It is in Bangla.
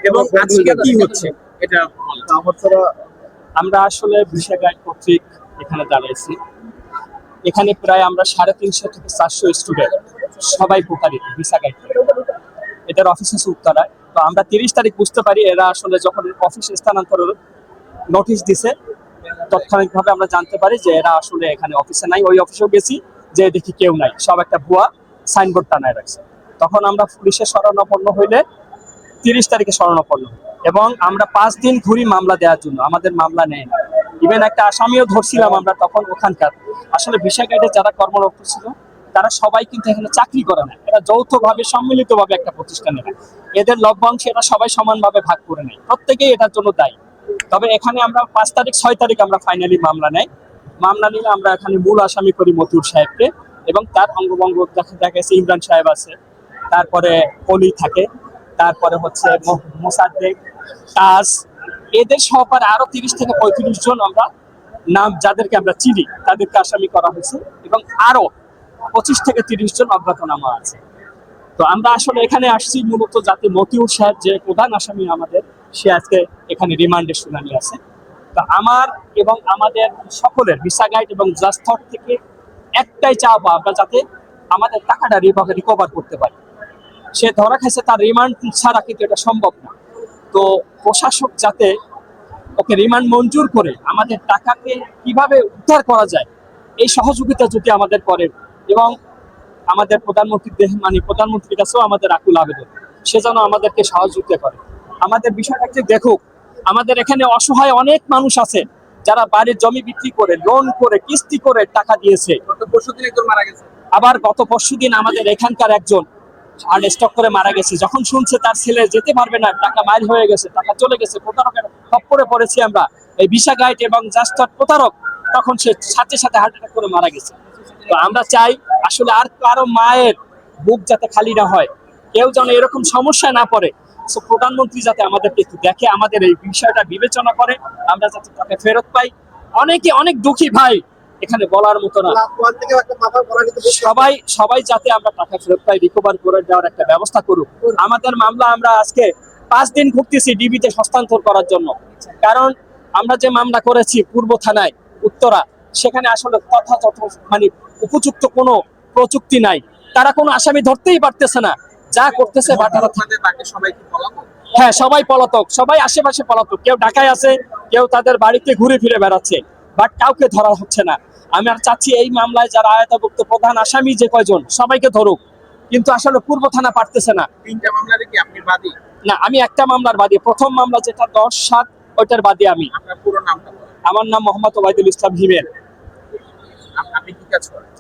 এবং আজকে কি হচ্ছে এটা আমরা আসলে ভিসা গাইড কর্তৃক এখানে দাঁড়িয়েছি। এখানে প্রায় আমরা 350 থেকে 400 স্টুডেন্ট, সবাই প্রতারিত ভিসা গাইড। এটার অফিস আছে উত্তরায়। তো আমরা 30 তারিখ বুঝতে পারি এরা আসলে যখন অফিসে স্থানান্তরের নোটিশ দিছে, তাৎক্ষণিকভাবে আমরা জানতে পারি যে এরা আসলে এখানে অফিসে নাই। ওই অফিসেও গেছি, যে দেখি কেউ নাই, সব একটা ভুয়া সাইনবোর্ড টানায় রাখছে। তখন আমরা পুলিশের শরণাপন্ন হইলে 30 তারিখে শরণাপন্ন, এবং আমরা 5 দিন ঘুরি মামলা দেওয়ার জন্য, আমাদের মামলা নেয় না। ইভেন একটা আসামিও ধরছিলাম আমরা তখন ওখানকার। আসলে ভিসা গাইডে যারা কর্মরত ছিল তারা সবাই কিন্তু এখানে চাকরি করে না, এরা যৌথভাবে সম্মিলিতভাবে একটা প্রতিষ্ঠানে নেয়। এদের লভ্যাংশ এরা সবাই সমানভাবে ভাগ করে নেয়, প্রত্যেকেই এটার জন্য দায়ী। তবে এখানে আমরা 5 তারিখ 6 তারিখ আমরা ফাইনালি মামলা নেই। মামলা নিলে আমরা এখানে মূল আসামি করি মতিউর সাহেবকে, এবং তার অঙ্গভঙ্গ দেখা গেছে ইমরান সাহেব আছে, তারপরে অলি থাকে, তারপরে হচ্ছে মোসাদ্দেক, তাজ, এদের সহকার আরো 30 থেকে 35 জন আমরা নাম যাদেরকে আমরা চিনি তাদেরকে আসামি করা হয়েছে, এবং আরো 25 থেকে 30 জন অজ্ঞাতনামা আছে। তো আমরা আসলে এখানে আসছি মূলত যাতে মতিউর সাহেব যে প্রধান আসামি আমাদের, সে আজকে এখানে রিমান্ডের শুনানি আছে। তো আমার এবং আমাদের সকলের ভিসা গাইড এবং জাস্টথট থেকে একটাই চাওয়া, আমরা যাতে আমাদের টাকাটা রিকভার করতে পারি। সে ধরা খাইছে, তার রিমান্ড ছাড়া কিন্তু এটা সম্ভব না। তো প্রশাসক যাতে ওকে রিমান্ড মঞ্জুর করে আমাদের টাকাকে কিভাবে উদ্ধার করা যায় এই সহযোগিতা যদি আমাদের করেন, এবং আমাদের প্রধানমন্ত্রীর কাছেও আমাদের আকুল আবেদন, সে যেন আমাদেরকে সহযোগিতা করে, আমাদের বিষয়টাকে দেখুক। আমাদের এখানে অসহায় অনেক মানুষ আছে যারা বাড়ির জমি বিক্রি করে, লোন করে, কিস্তি করে টাকা দিয়েছে। পরশুদিন একজন মারা গেছে, আবার গত পরশুদিন আমাদের এখানকার একজন হার্ট স্ট্রোক করে মারা গেছে। যখন শুনছে তার ছেলে যেতে পারবে না, টাকা মাইল হয়ে গেছে, টাকা চলে গেছে, প্রতারকের খপ্পরে পড়েছি আমরা, এই ভিসা গাইড এবং জাস্টথট প্রতারক, তখন সে সাথে সাথে হার্ট অ্যাটাক করে মারা গেছে। তো আমরা চাই আসলে আর কারো মায়ের বুক যাতে খালি না হয়, কেউ যেন এরকম সমস্যায় না পড়ে। প্রধানমন্ত্রী যাতে আমাদেরকে একটু দেখে, আমাদের এই বিষয়টা বিবেচনা করে, আমরা যাতে তাকে ফেরত পাই। অনেকে অনেক দুঃখী ভাই, এখানে বলার মতো না। সবাই যাতে আমরা টাকা ফেরত পাই, রিকভার করে দেওয়ার একটা ব্যবস্থা করুক। আমাদের মামলা আমরা আজকে 5 দিন ঘুরতেছি ডিবিতে হস্তান্তর করার জন্য, কারণ আমরা যে মামলা করেছি পূর্ব থানায় উত্তরা, সেখানে আসলে যথাযথ উপযুক্ত কোনো প্রযুক্তি নাই। তারা কোনো আসামি ধরতেই পারতেছে না, যা করতেছে হ্যাঁ সবাই পলাতক, সবাই আশেপাশে পলাতক, কেউ ঢাকায় আছে, কেউ তাদের বাড়িতে ঘুরে ফিরে বেড়াচ্ছে, বাট কাউকে ধরা হচ্ছে না। আমি আর চাচ্ছি এই মামলায় যারা আয়তাভুক্ত প্রধান আসামি যে কয়জন, সবাইকে ধরুক, কিন্তু আসলে পূর্ব থানা পারতেছে না। 3টা মামলারে কি আপনি বাদী? না, আমি একটা মামলার বাদী, প্রথম মামলা যেটা 10/7, ওইটার বাদী আমি। আপনার পুরো নামটা বলেন। আমার নাম মোহাম্মদ ওবায়দুল ইসলাম হিমেল। আপনি কি কাজ করেন?